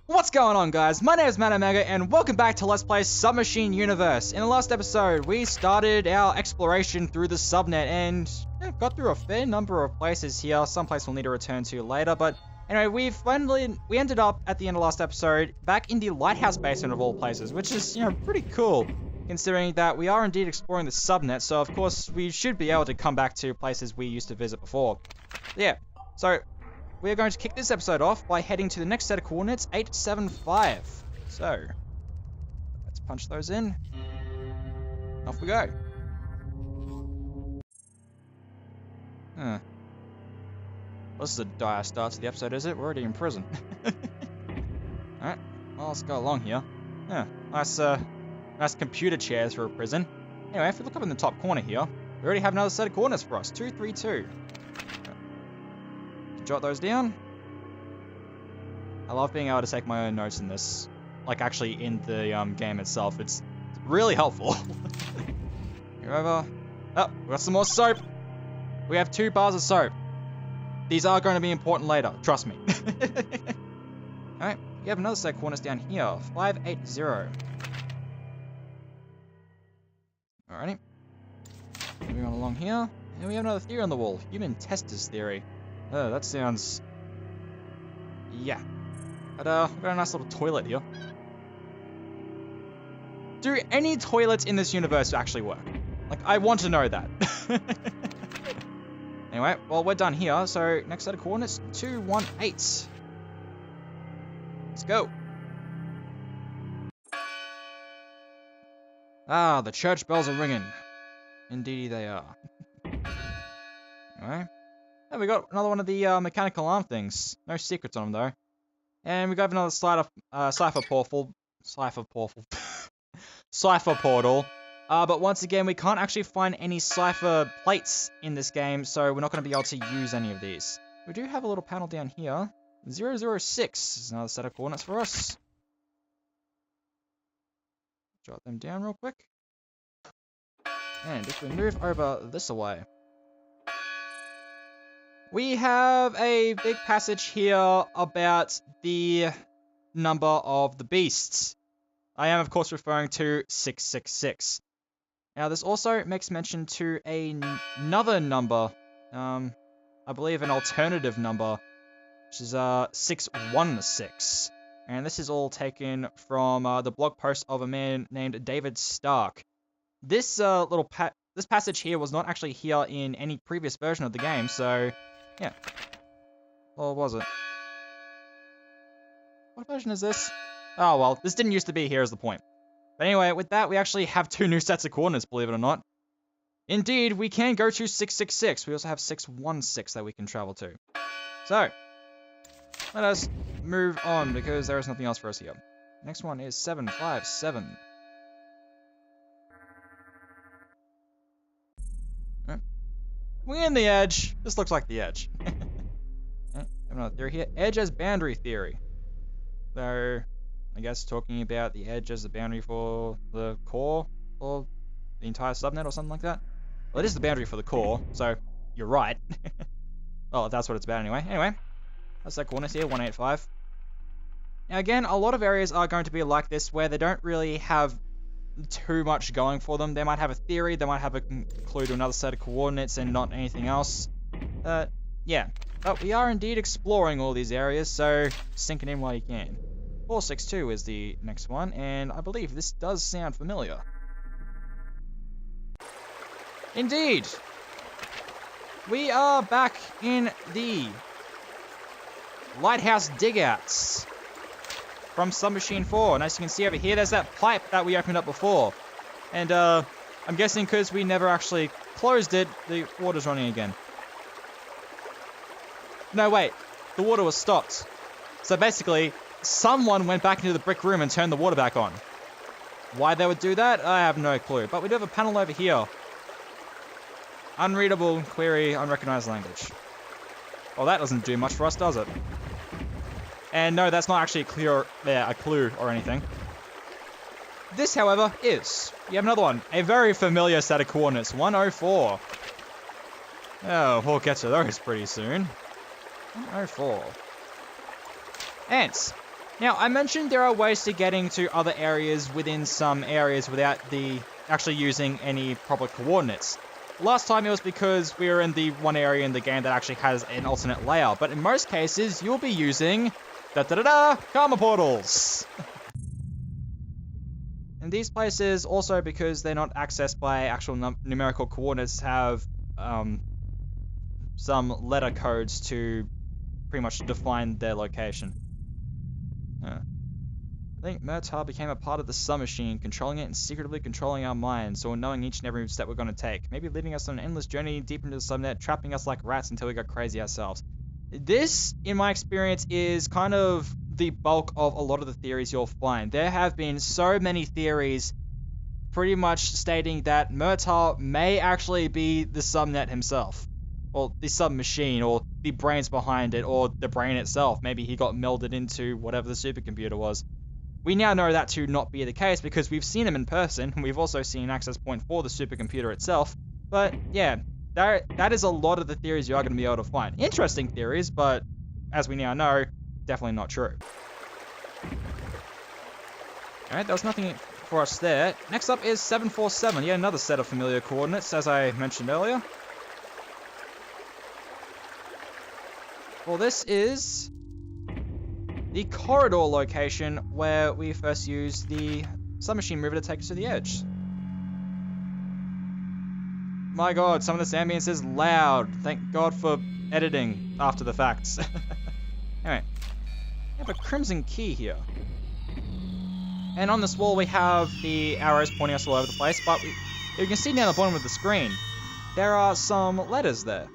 What's going on, guys? My name is Omega, and welcome back to Let's Play Submachine Universe. In the last episode, we started our exploration through the Subnet and got through a fair number of places here. Some places we'll need to return to later, but anyway, we ended up at the end of last episode back in the lighthouse basement of all places, which is, pretty cool, considering that we are indeed exploring the Subnet. So of course, we should be able to come back to places we used to visit before. Yeah. So we are going to kick this episode off by heading to the next set of coordinates, 875. So, let's punch those in. Off we go. Huh. This is a dire start to the episode, is it? We're already in prison. Alright, well, let's go along here. Yeah, nice computer chairs for a prison. Anyway, if we look up in the top corner here, we already have another set of coordinates for us, 232. Jot those down. I love being able to take my own notes in this, like actually in the game itself. It's really helpful. Here over. Oh, we got some more soap. We have 2 bars of soap. These are going to be important later, trust me. Alright, we have another set of coordinates down here, 580. Alrighty. Moving on along here. And we have another theory on the wall, human testers theory. Oh, that sounds... yeah. But, we've got a nice little toilet here. Do any toilets in this universe actually work? Like, I want to know that. Anyway, well, we're done here, so next set of coordinates, 218. Let's go. Ah, the church bells are ringing. Indeed they are. Alright. And we got another one of the mechanical arm things. No secrets on them though. And we got another cipher portal. Cipher portal. But once again, we can't actually find any cipher plates in this game, so we're not going to be able to use any of these. We do have a little panel down here. 006 is another set of coordinates for us. Jot them down real quick. And if we move over this way, we have a big passage here about the number of the beasts. I am, of course, referring to 666. Now, this also makes mention to another number, I believe an alternative number, which is 616. And this is all taken from the blog post of a man named David Stark. This this passage here was not actually here in any previous version of the game, so yeah. Or was it? What version is this? Oh, well, this didn't used to be here is the point. But anyway, with that, we actually have 2 new sets of coordinates, believe it or not. Indeed, we can go to 666. We also have 616 that we can travel to. So, let us move on, because there is nothing else for us here. Next one is 757. We're in the edge. This looks like the edge. Another theory here. Edge as boundary theory. So, I guess talking about the edge as the boundary for the core, or the entire subnet, or something like that. Well, it is the boundary for the core, so you're right. Well, that's what it's about anyway. Anyway, that's that coordinates here, 185. Now again, a lot of areas are going to be like this, where they don't really have too much going for them. They might have a theory, they might have a clue to another set of coordinates and not anything else. Yeah. But we are indeed exploring all these areas, so sink it in while you can. 462 is the next one, and I believe this does sound familiar. Indeed! We are back in the lighthouse digouts from Submachine 4, and as you can see over here, there's that pipe that we opened up before. And I'm guessing because we never actually closed it, the water's running again. No, wait, the water was stopped. So basically, someone went back into the brick room and turned the water back on. Why they would do that, I have no clue. But we do have a panel over here. Unreadable query, unrecognized language. Well, that doesn't do much for us, does it? And no, that's not actually a clue or anything. This, however, is. You have another one. A very familiar set of coordinates, 104. Oh, we'll get to those pretty soon. 104. Ants. Now, I mentioned there are ways to getting to other areas within some areas without actually using any proper coordinates. Last time it was because we were in the one area in the game that actually has an alternate layout, but in most cases, you'll be using karma portals. And these places, also because they're not accessed by actual numerical coordinates, have some letter codes to pretty much define their location. I think Murtaugh became a part of the Submachine, controlling it and secretly controlling our minds, or knowing each and every step we're going to take. Maybe leading us on an endless journey deep into the Subnet, trapping us like rats until we got crazy ourselves. This, in my experience, is kind of the bulk of a lot of the theories you'll find. There have been so many theories pretty much stating that Murtaugh may actually be the Subnet himself, or the Submachine, or the brains behind it, or the brain itself. Maybe he got melded into whatever the supercomputer was. We now know that to not be the case because we've seen him in person, and we've also seen an access point for the supercomputer itself. But yeah, that is a lot of the theories you are going to be able to find. Interesting theories, but as we now know, definitely not true. Alright, there was nothing for us there. Next up is 747, yet another set of familiar coordinates, as I mentioned earlier. Well, this is the corridor location where we first used the Submachine mover to take us to the edge. My god, some of this ambience is loud. Thank god for editing after the facts. Anyway, we have a crimson key here. And on this wall we have the arrows pointing us all over the place, but you can see down the bottom of the screen, there are some letters there.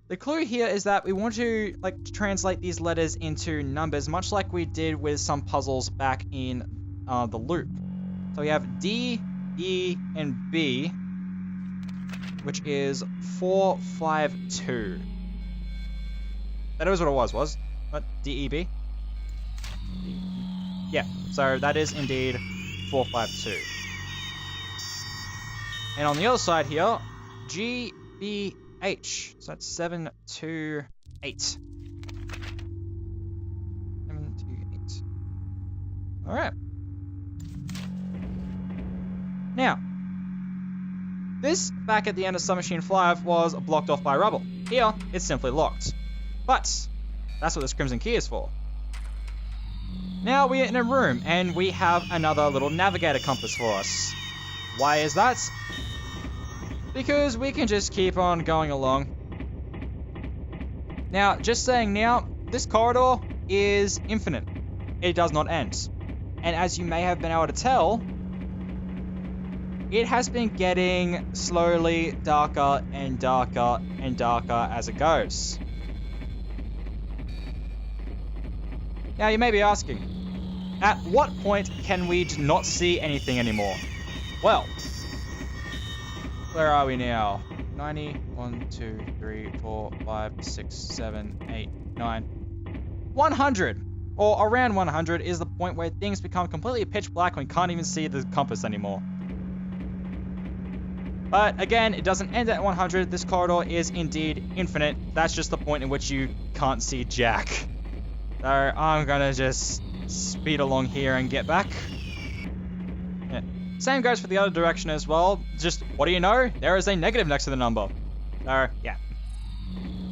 The clue here is that we want to translate these letters into numbers, much like we did with some puzzles back in the loop. So we have D, E, and B, which is 452. That is what it was? What? D-E-B? Yeah, so that is indeed 452. And on the other side here, G, B, H. So that's 728. 728. Alright. Now, this back at the end of Submachine 5 was blocked off by rubble. Here, it's simply locked. But that's what this crimson key is for. Now we're in a room, and we have another little navigator compass for us. Why is that? Because we can just keep on going along. Now, just saying now, this corridor is infinite. It does not end. And as you may have been able to tell, it has been getting slowly darker and darker and darker as it goes. Now, you may be asking, at what point can we not see anything anymore? Well, where are we now? 90, 1, 2, 3, 4, 5, 6, 7, 8, 9. 100, or around 100, is the point where things become completely pitch black when we can't even see the compass anymore. But again, it doesn't end at 100. This corridor is indeed infinite. That's just the point in which you can't see jack. So I'm gonna just speed along here and get back. Yeah. Same goes for the other direction as well. Just, what do you know? There is a negative next to the number. So, yeah.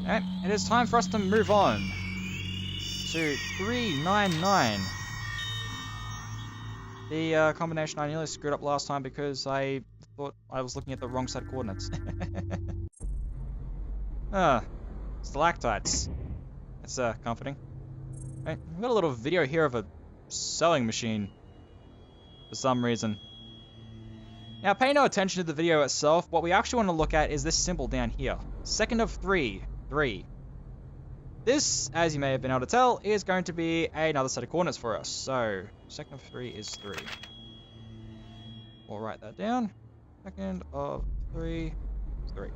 Alright, it is time for us to move on to 399. The combination I nearly screwed up last time because I thought I was looking at the wrong set of coordinates. Stalactites. That's comforting. Right, we've got a little video here of a sewing machine for some reason. Now, pay no attention to the video itself. What we actually want to look at is this symbol down here. Second of 3, 3. This, as you may have been able to tell, is going to be another set of coordinates for us. So, second of 3 is 3. We'll write that down. Second of 3 is 3.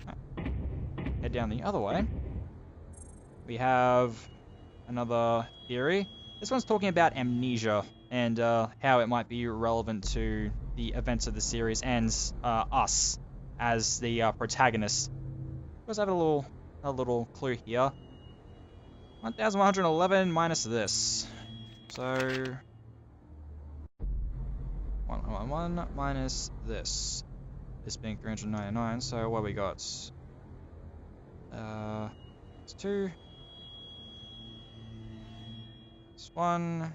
Right. Head down the other way. We have another theory. This one's talking about amnesia and how it might be relevant to the events of the series and us as the protagonists. Because I have a little clue here. 1111 minus this. So 111 minus this. This being 399, so what we got? It's 2. It's 1.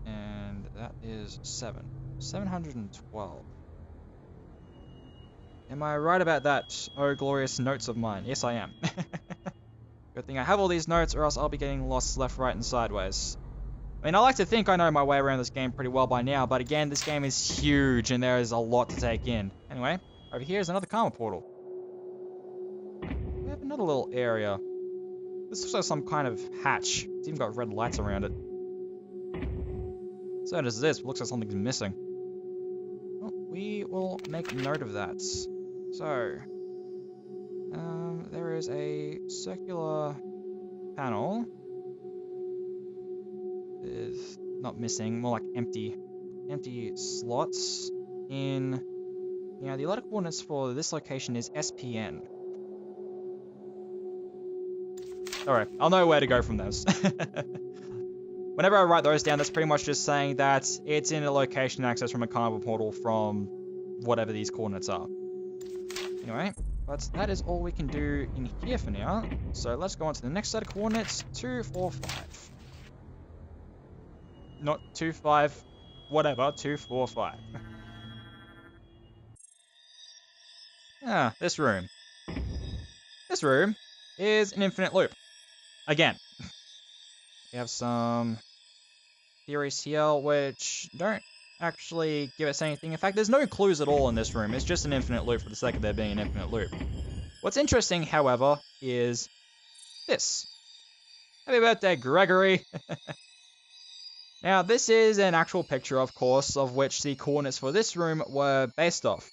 And that is 7. 712. Am I right about that, oh glorious notes of mine? Yes, I am. Good thing I have all these notes, or else I'll be getting lost left, right, and sideways. I mean, I like to think I know my way around this game pretty well by now, but again, this game is huge, and there is a lot to take in. Anyway, over here is another karma portal. We have another little area. This looks like some kind of hatch. It's even got red lights around it. So does this. It looks like something's missing. Well, we will make note of that. So, there is a circular panel. With not missing, more like empty slots in. Yeah, the allotted coordinates for this location is SPN. Alright, I'll know where to go from those. Whenever I write those down, that's pretty much just saying that it's in a location accessed from a karma portal from whatever these coordinates are. Anyway, but that is all we can do in here for now. So let's go on to the next set of coordinates, 2, 4, 5. Not 2, 5, whatever, 2, 4, 5. This room. This room is an infinite loop. Again. We have some theories here which don't actually give us anything. In fact, there's no clues at all in this room. It's just an infinite loop for the sake of there being an infinite loop. What's interesting, however, is this. Happy birthday, Gregory! Now, this is an actual picture, of course, of which the coordinates for this room were based off.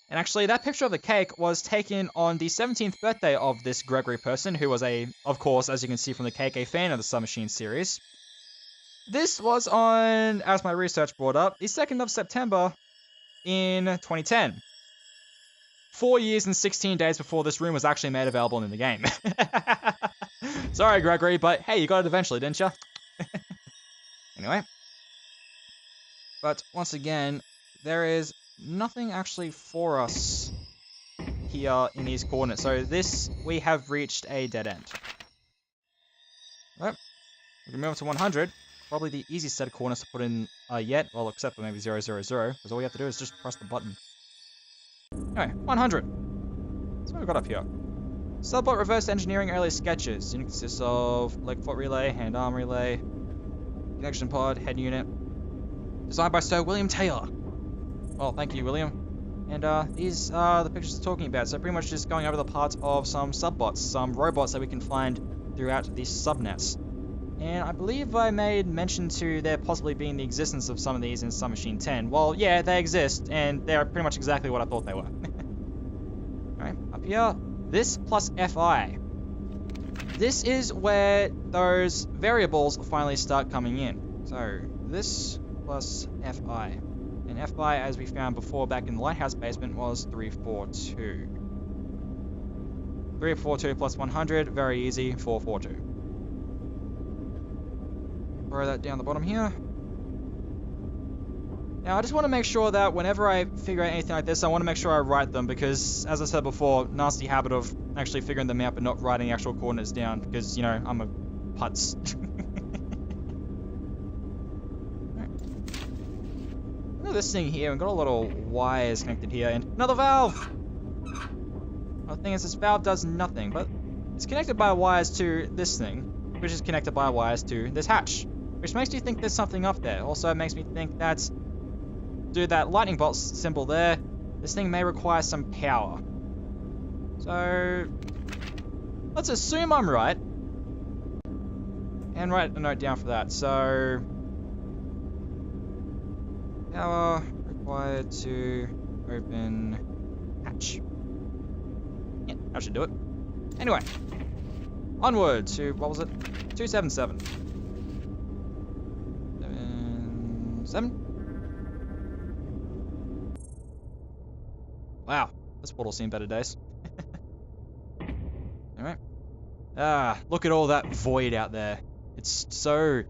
And actually, that picture of the cake was taken on the 17th birthday of this Gregory person, who was of course, as you can see from the cake, a fan of the Submachine series. This was on, as my research brought up, the 2nd of September in 2010. 4 years and 16 days before this room was actually made available in the game. Sorry, Gregory, but hey, you got it eventually, didn't you? Anyway. But once again, there is nothing actually for us here in these coordinates. So this, we have reached a dead end. Right. We can move on to 100. Probably the easiest set of coordinates to put in yet. Well, except for maybe 000, because all you have to do is just press the button. Anyway, 100. So what we've got up here. Subbot reverse engineering early sketches. Unit consists of leg foot relay, hand arm relay, connection pod, head unit. Designed by Sir William Taylor. Well, thank you, William. And these are the pictures we're talking about. So pretty much just going over the parts of some subbots, some robots that we can find throughout the subnets. And I believe I made mention to there possibly being the existence of some of these in Submachine 10. Well, yeah, they exist, and they're pretty much exactly what I thought they were. Alright, up here, this plus FI. This is where those variables finally start coming in. So, this plus FI. And FI, as we found before back in the lighthouse basement, was 342. 342 plus 100, very easy, 442. Throw that down the bottom here. Now, I just want to make sure that whenever I figure out anything like this, I want to make sure I write them, because, as I said before, nasty habit of actually figuring them out but not writing the actual coordinates down, because, you know, I'm a putz. Look at this thing here, we've got a little wires connected here, and another valve! The thing is, this valve does nothing, but it's connected by wires to this thing, which is connected by wires to this hatch, which makes me think there's something up there. Also, it makes me think that, do that lightning bolt symbol there, this thing may require some power. So, let's assume I'm right, and write a note down for that. So, power required to open hatch. Yeah, that should do it. Anyway, onward to, what was it? 277. 7. Wow, this portal's seen better days. Anyway. Ah, look at all that void out there. It's so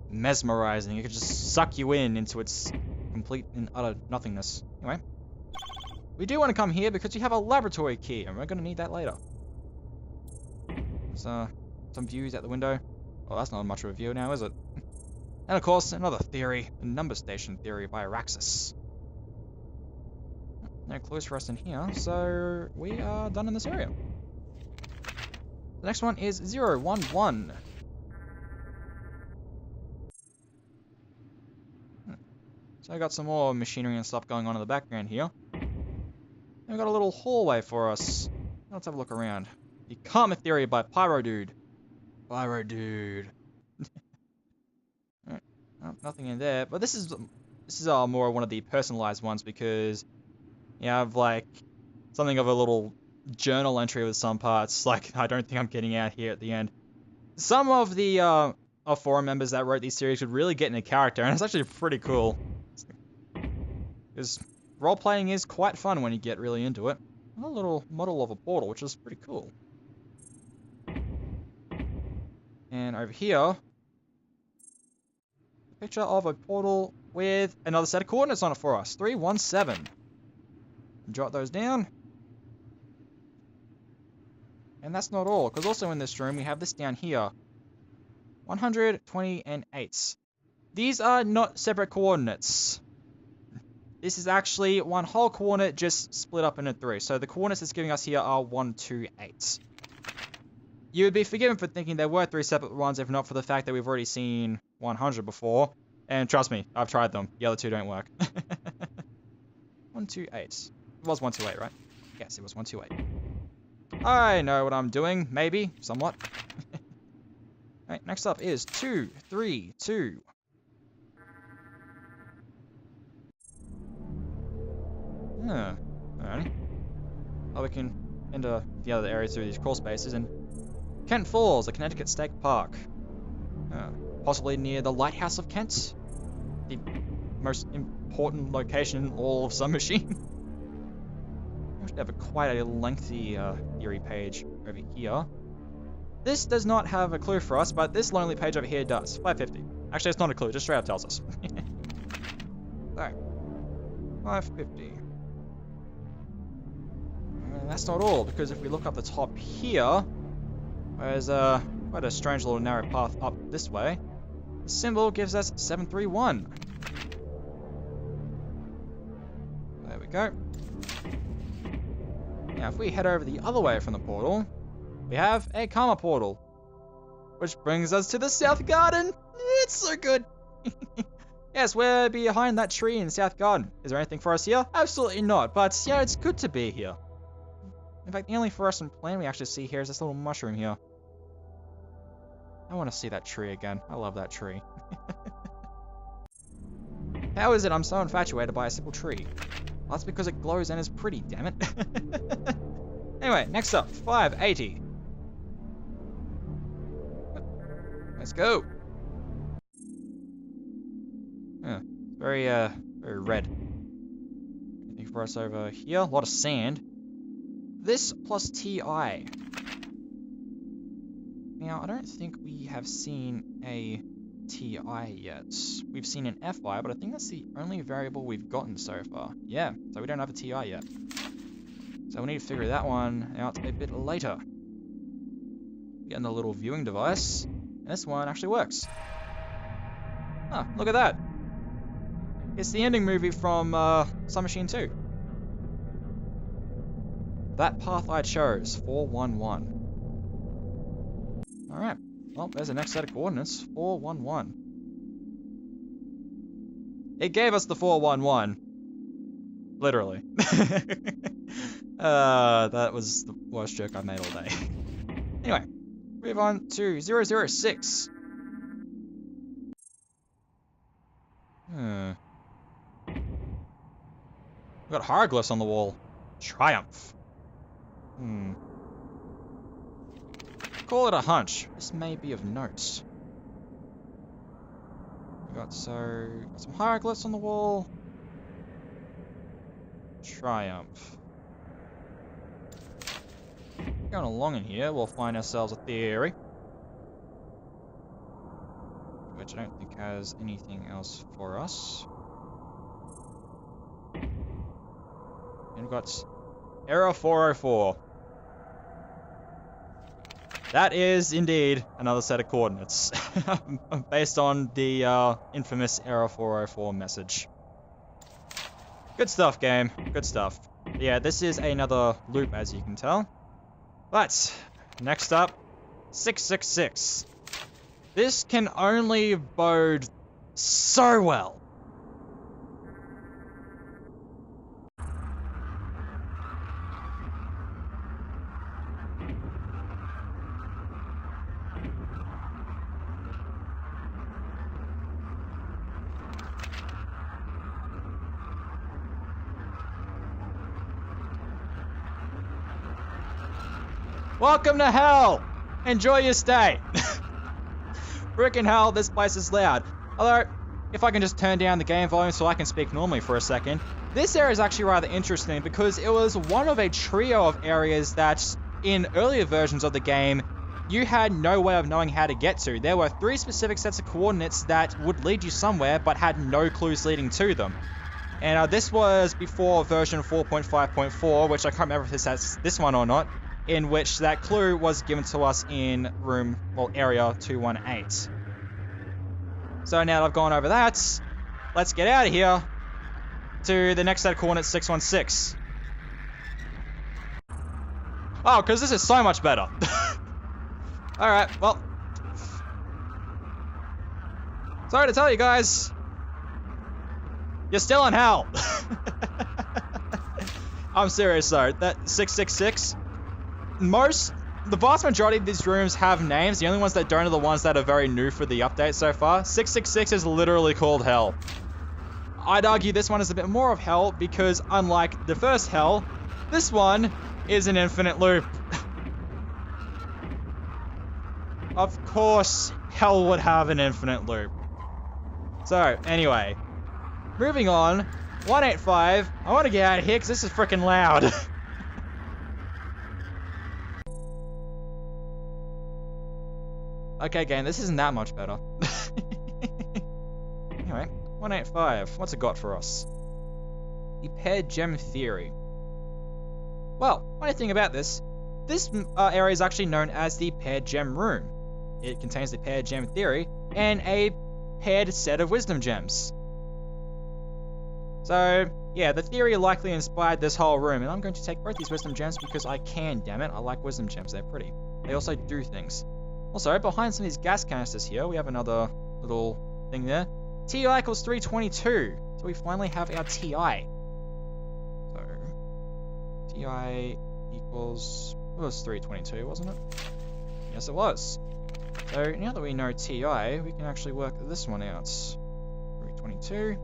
mesmerizing. It could just suck you in into its complete and utter nothingness. Anyway. We do want to come here because you have a laboratory key, and we're going to need that later. So, some views out the window. Well, that's not much of a view now, is it? And of course, another theory, the number station theory by Araxis. No clues for us in here, so we are done in this area. The next one is 011. So I got some more machinery and stuff going on in the background here. And we got a little hallway for us. Let's have a look around. The Karma Theory by Pyro Dude. Pyro Dude. Right. Oh, nothing in there, but this is more one of the personalized ones because you have like something of a little journal entry with some parts. Like, I don't think I'm getting out here at the end. Some of the forum members that wrote these series would really get into character, and it's actually pretty cool. Because role-playing is quite fun when you get really into it. A little model of a portal, which is pretty cool. And over here, a picture of a portal with another set of coordinates on it for us. 317. Jot those down. And that's not all, because also in this room we have this down here. 120 and 8. These are not separate coordinates. This is actually one whole coordinate just split up into 3. So the coordinates it's giving us here are 1, 2, 8. You would be forgiven for thinking there were 3 separate ones if not for the fact that we've already seen 100 before. And trust me, I've tried them. The other two don't work. 128. It was 128, right? Yes, it was 128. I know what I'm doing, maybe, somewhat. Alright, next up is 2, 3, 2. Alright. Well, we can enter the other areas through these crawl spaces and Kent Falls, a Connecticut State Park. Possibly near the Lighthouse of Kent. The most important location in all of Submachine. We should have quite a lengthy theory page over here. This does not have a clue for us, but this lonely page over here does. 550. Actually, it's not a clue, just straight up tells us. Alright. 550. And that's not all, because if we look up the top here, there's quite a strange little narrow path up this way. The symbol gives us 731. There we go. Now, if we head over the other way from the portal, we have a Karma portal, which brings us to the South Garden. It's so good. Yes, we're behind that tree in the South Garden. Is there anything for us here? Absolutely not, but yeah, it's good to be here. In fact, the only fluorescent plant we actually see here is this little mushroom here. I want to see that tree again. I love that tree. How is it I'm so infatuated by a simple tree? Well, that's because it glows and is pretty, damn it. Anyway, next up, 580. Let's go. Yeah, very red. Anything for us over here? A lot of sand. This plus TI. Now, I don't think we have seen a TI yet. We've seen an FI, but I think that's the only variable we've gotten so far. Yeah, so we don't have a TI yet. So we need to figure that one out a bit later. Getting the little viewing device, and this one actually works. Ah, look at that. It's the ending movie from Submachine 2. That path I chose, 411. Alright, well, there's the next set of coordinates, 411. It gave us the 411. Literally. That was the worst joke I've made all day. Anyway, move on to 006. We've got hieroglyphs on the wall. Triumph. Call it a hunch. This may be of note. We got some hieroglyphs on the wall. Triumph. going along in here, we'll find ourselves a theory. Which I don't think has anything else for us. And we've got Error 404. That is indeed another set of coordinates. Based on the infamous Error 404 message. Good stuff, game. Good stuff. But yeah, this is another loop, as you can tell. But, next up, 666. This can only bode so well. Welcome to hell! Enjoy your stay! Frickin' hell, this place is loud. Although, if I can just turn down the game volume so I can speak normally for a second. This area is actually rather interesting because it was one of a trio of areas that, in earlier versions of the game, you had no way of knowing how to get to. There were 3 specific sets of coordinates that would lead you somewhere, but had no clues leading to them. And this was before version 4.5.4, which I can't remember if this has this one or not, in which that clue was given to us in area 218. So now that I've gone over that, let's get out of here to the next set of coordinates, 616. Oh, because this is so much better. Alright, well. Sorry to tell you guys. You're still in hell. I'm serious though, that 666, the vast majority of these rooms have names. The only ones that don't are the ones that are very new for the update so far. 666 is literally called hell. I'd argue this one is a bit more of hell because unlike the first hell, this one is an infinite loop. Of course, hell would have an infinite loop. So, anyway, moving on, 185, I want to get out of here because this is freaking loud. Okay, game, this isn't that much better. Anyway, 185, what's it got for us? The paired gem theory. Well, funny thing about this area is actually known as the paired gem room. It contains the paired gem theory and a paired set of wisdom gems. So, yeah, the theory likely inspired this whole room, and I'm going to take both these wisdom gems because I can, damn it. I like wisdom gems, they're pretty. They also do things. Also, behind some of these gas canisters here, we have another little thing there. TI equals 322. So we finally have our TI. So, TI equals, it was 322, wasn't it? Yes, it was. So now that we know TI, we can actually work this one out. 322,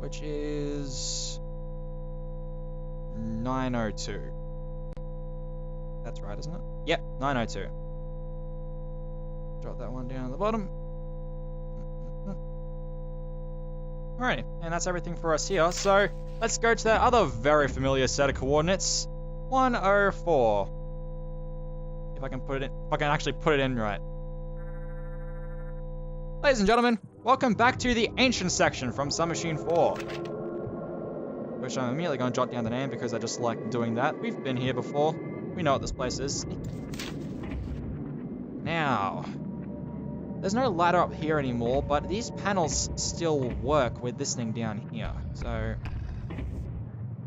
which is 902. That's right, isn't it? Yep, 902. Jot that one down at the bottom. Alright, and that's everything for us here. So let's go to that other very familiar set of coordinates, 104. If I can put it in, if I can actually put it in right. Ladies and gentlemen, welcome back to the ancient section from Submachine 4. Which I'm immediately going to jot down the name because I just like doing that. We've been here before. We know what this place is. Now, there's no ladder up here anymore, but these panels still work with this thing down here. So,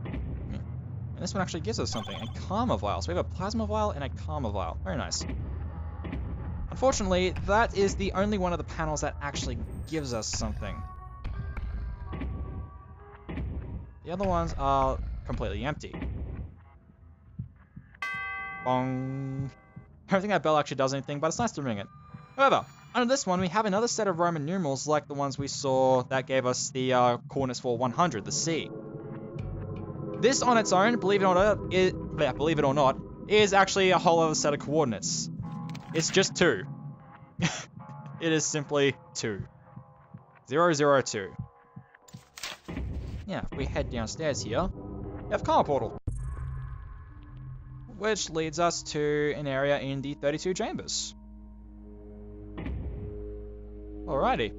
and this one actually gives us something, a karma vial. So we have a plasma vial and a karma vial. Very nice. Unfortunately, that is the only one of the panels that actually gives us something. The other ones are completely empty. Bong. I don't think that bell actually does anything, but it's nice to ring it. However, under this one, we have another set of Roman numerals like the ones we saw that gave us the coordinates for 100, the C. This on its own, believe it or not, is actually a whole other set of coordinates. It's just 2. It is simply 2. 002. Yeah, if we head downstairs here, we have Karma Portal. which leads us to an area in the 32 chambers. Alrighty.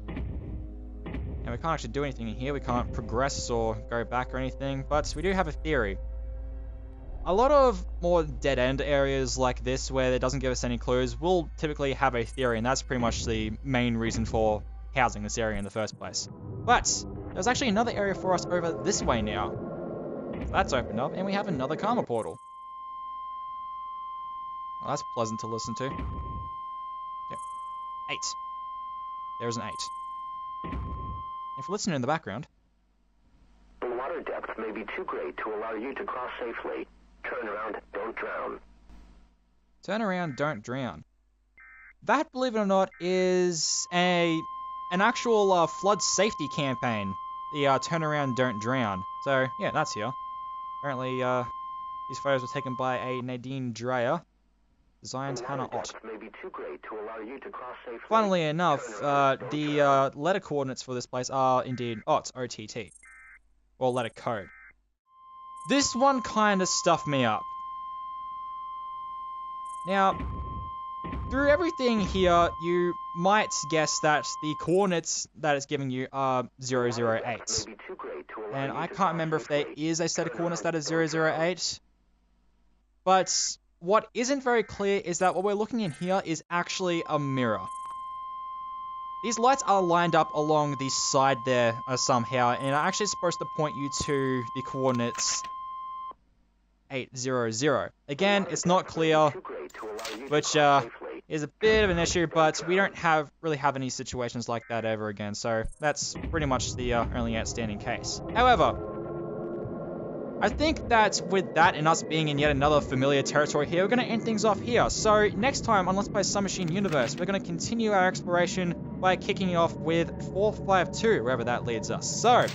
And we can't actually do anything in here. We can't progress or go back or anything, but we do have a theory. A lot of more dead-end areas like this, where it doesn't give us any clues, will typically have a theory, and that's pretty much the main reason for housing this area in the first place. But there's actually another area for us over this way now. So that's opened up, and we have another karma portal. Well, that's pleasant to listen to. Yep. 8. There's an 8. If you listen in the background. The water depth may be too great to allow you to cross safely. Turn around, don't drown. Turn around, don't drown. That, believe it or not, is an actual flood safety campaign. The turn around, don't drown. So, yeah, that's here. Apparently, these photos were taken by a Nadine Dreyer. Designed Hannah Ott. Funnily enough, the letter coordinates for this place are indeed Ott, O-T-T. Or letter code. This one kind of stuffed me up. Now, through everything here, you might guess that the coordinates that it's giving you are 008. And I can't remember if there is a set of coordinates that is 008. But what isn't very clear is that what we're looking in here is actually a mirror. These lights are lined up along the side there somehow, and are actually supposed to point you to the coordinates 800. Again, it's not clear, which is a bit of an issue, but we don't really have any situations like that ever again, so that's pretty much the only outstanding case. However, I think that with that and us being in yet another familiar territory here, we're going to end things off here. So next time on Let's Play Submachine Universe, we're going to continue our exploration by kicking off with 452, wherever that leads us. So,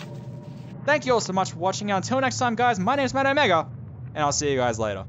thank you all so much for watching. Until next time, guys, my name is Matt Omega, and I'll see you guys later.